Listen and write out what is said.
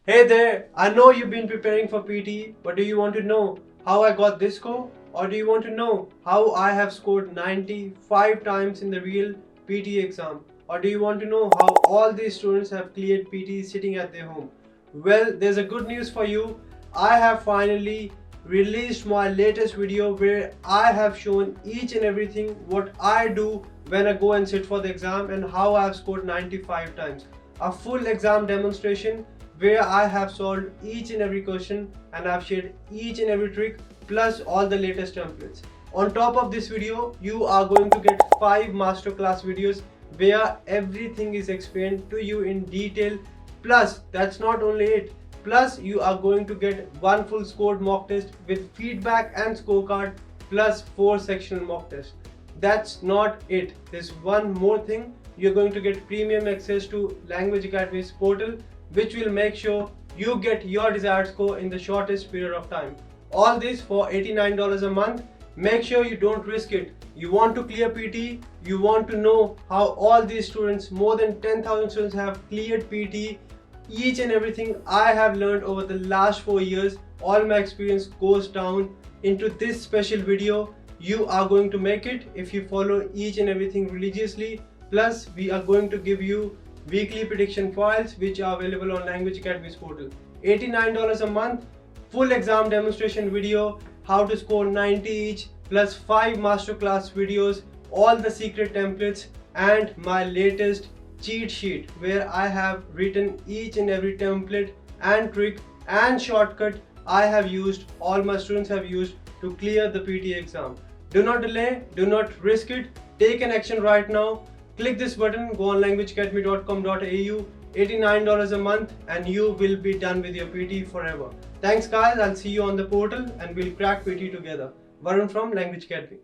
Hey there, I know you've been preparing for PTE, but do you want to know how I got this score? Or do you want to know how I have scored 95 times in the real PTE exam? Or do you want to know how all these students have cleared PTE sitting at their home? Well, there's a good news for you. I have finally released my latest video where I have shown each and everything what I do when I go and sit for the exam and how I have scored 95 times. A full exam demonstration where I have solved each and every question and I've shared each and every trick plus all the latest templates. On top of this video, you are going to get 5 masterclass videos where everything is explained to you in detail. Plus, that's not only it. Plus, you are going to get one full scored mock test with feedback and scorecard plus 4 sectional mock tests. That's not it. There's one more thing. You're going to get premium access to Language Academy's portal, which will make sure you get your desired score in the shortest period of time. All this for $89 a month. Make sure you don't risk it. You want to clear PTE, you want to know how all these students, more than 10,000 students have cleared PTE. Each and everything I have learned over the last 4 years, all my experience goes down into this special video. You are going to make it if you follow each and everything religiously. Plus, we are going to give you weekly prediction files which are available on Language Academy's portal. $89 a month, full exam demonstration video, how to score 90 each, plus 5 masterclass videos, all the secret templates, and my latest cheat sheet where I have written each and every template and trick and shortcut I have used, all my students have used to clear the PTE exam. Do not delay, do not risk it, take an action right now. Click this button, go on languageacademy.com.au, $89 a month, and you will be done with your PTE forever. Thanks guys, I'll see you on the portal and we'll crack PTE together. Varun from Language Academy.